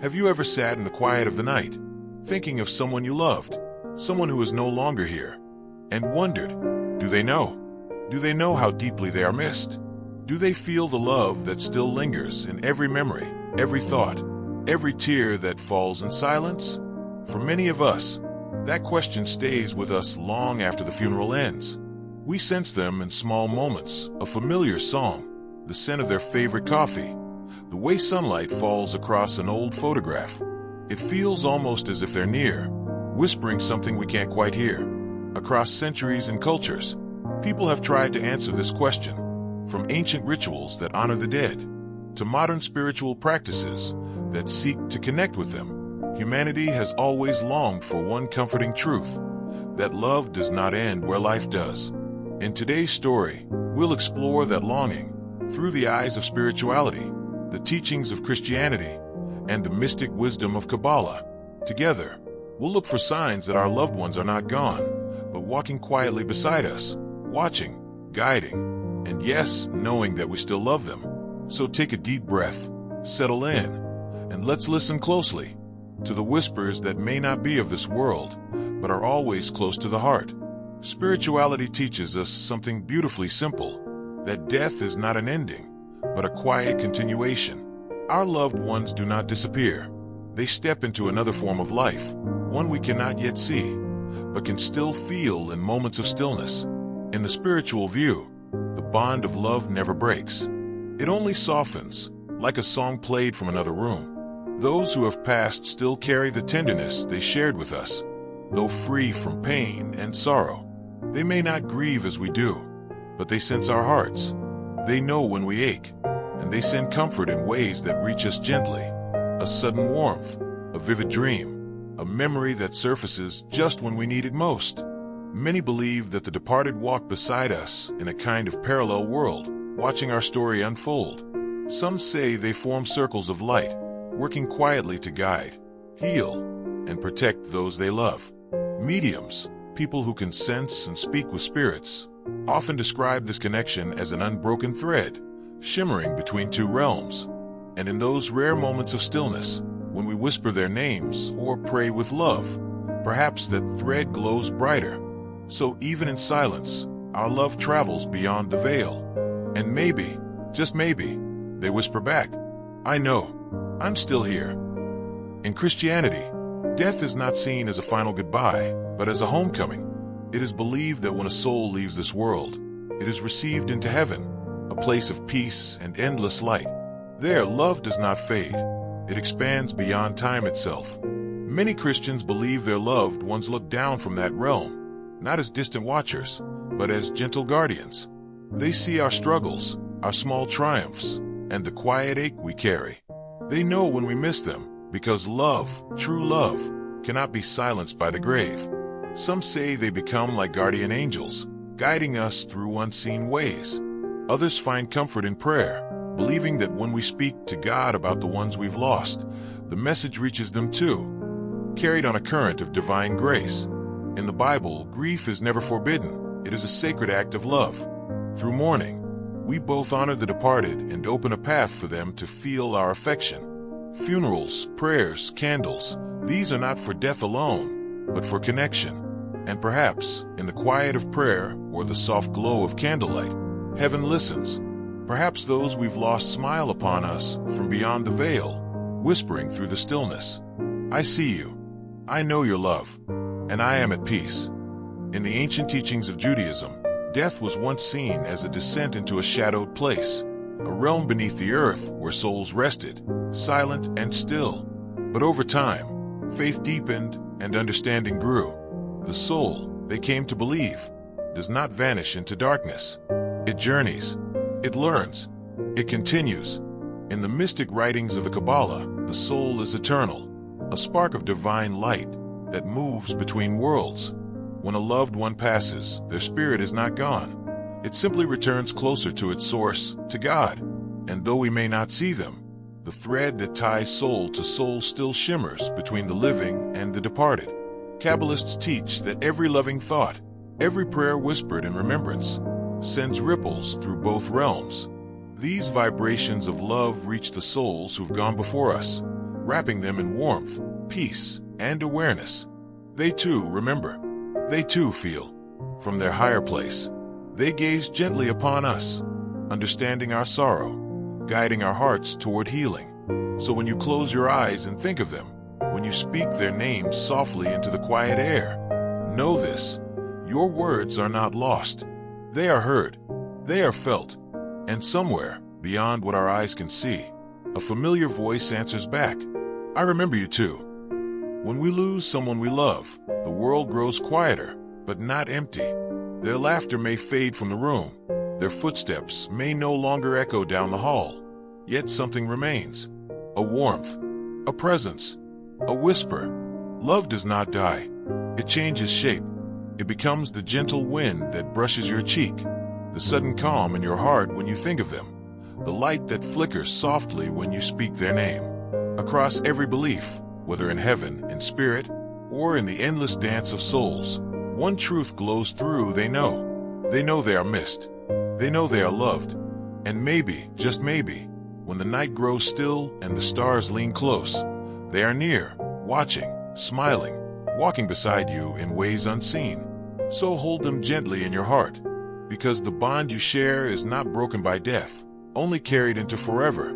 Have you ever sat in the quiet of the night, thinking of someone you loved, someone who is no longer here, and wondered, do they know? Do they know how deeply they are missed? Do they feel the love that still lingers in every memory, every thought, every tear that falls in silence? For many of us, that question stays with us long after the funeral ends. We sense them in small moments, a familiar song, the scent of their favorite coffee, the way sunlight falls across an old photograph. It feels almost as if they're near, whispering something we can't quite hear. Across centuries and cultures, people have tried to answer this question, from ancient rituals that honor the dead, to modern spiritual practices that seek to connect with them. Humanity has always longed for one comforting truth, that love does not end where life does. In today's story, we'll explore that longing through the eyes of spirituality, the teachings of Christianity, and the mystic wisdom of Kabbalah. Together, we'll look for signs that our loved ones are not gone, but walking quietly beside us, watching, guiding, and yes, knowing that we still love them. So take a deep breath, settle in, and let's listen closely to the whispers that may not be of this world, but are always close to the heart. Spirituality teaches us something beautifully simple, that death is not an ending, but a quiet continuation. Our loved ones do not disappear. They step into another form of life, one we cannot yet see, but can still feel in moments of stillness. In the spiritual view, the bond of love never breaks. It only softens, like a song played from another room. Those who have passed still carry the tenderness they shared with us, though free from pain and sorrow. They may not grieve as we do, but they sense our hearts. They know when we ache, and they send comfort in ways that reach us gently. A sudden warmth, a vivid dream, a memory that surfaces just when we need it most. Many believe that the departed walk beside us in a kind of parallel world, watching our story unfold. Some say they form circles of light, working quietly to guide, heal, and protect those they love. Mediums, people who can sense and speak with spirits, often describe this connection as an unbroken thread, shimmering between two realms. And in those rare moments of stillness, when we whisper their names or pray with love, perhaps that thread glows brighter. So even in silence, our love travels beyond the veil. And maybe, just maybe, they whisper back, I know, I'm still here. In Christianity, death is not seen as a final goodbye, but as a homecoming. It is believed that when a soul leaves this world, it is received into heaven, a place of peace and endless light. There, love does not fade. It expands beyond time itself. Many Christians believe their loved ones look down from that realm, not as distant watchers, but as gentle guardians. They see our struggles, our small triumphs, and the quiet ache we carry. They know when we miss them, because love, true love, cannot be silenced by the grave. Some say they become like guardian angels, guiding us through unseen ways. Others find comfort in prayer, believing that when we speak to God about the ones we've lost, the message reaches them too, carried on a current of divine grace. In the Bible, grief is never forbidden. It is a sacred act of love. Through mourning, we both honor the departed and open a path for them to feel our affection. Funerals, prayers, candles, these are not for death alone, but for connection. And perhaps, in the quiet of prayer or the soft glow of candlelight, heaven listens. Perhaps those we've lost smile upon us from beyond the veil, whispering through the stillness, I see you. I know your love, and I am at peace. In the ancient teachings of Judaism, death was once seen as a descent into a shadowed place, a realm beneath the earth where souls rested, silent and still. But over time, faith deepened and understanding grew. The soul, they came to believe, does not vanish into darkness. It journeys, it learns, it continues. In the mystic writings of the Kabbalah, the soul is eternal, a spark of divine light that moves between worlds. When a loved one passes, their spirit is not gone. It simply returns closer to its source, to God. And though we may not see them, the thread that ties soul to soul still shimmers between the living and the departed. Kabbalists teach that every loving thought, every prayer whispered in remembrance, sends ripples through both realms. These vibrations of love reach the souls who've gone before us, wrapping them in warmth, peace, and awareness. They too remember. They too feel. From their higher place, they gaze gently upon us, understanding our sorrow, guiding our hearts toward healing. So when you close your eyes and think of them, when you speak their names softly into the quiet air, know this: your words are not lost. They are heard, they are felt, and somewhere, beyond what our eyes can see, a familiar voice answers back, "I remember you too." When we lose someone we love, the world grows quieter, but not empty. Their laughter may fade from the room, their footsteps may no longer echo down the hall, yet something remains. A warmth, a presence, a whisper. Love does not die. It changes shape. It becomes the gentle wind that brushes your cheek, the sudden calm in your heart when you think of them, the light that flickers softly when you speak their name. Across every belief, whether in heaven, in spirit, or in the endless dance of souls, one truth glows through: they know. They know they are missed. They know they are loved. And maybe, just maybe, when the night grows still and the stars lean close, they are near, watching, smiling, walking beside you in ways unseen. So hold them gently in your heart, because the bond you share is not broken by death, only carried into forever.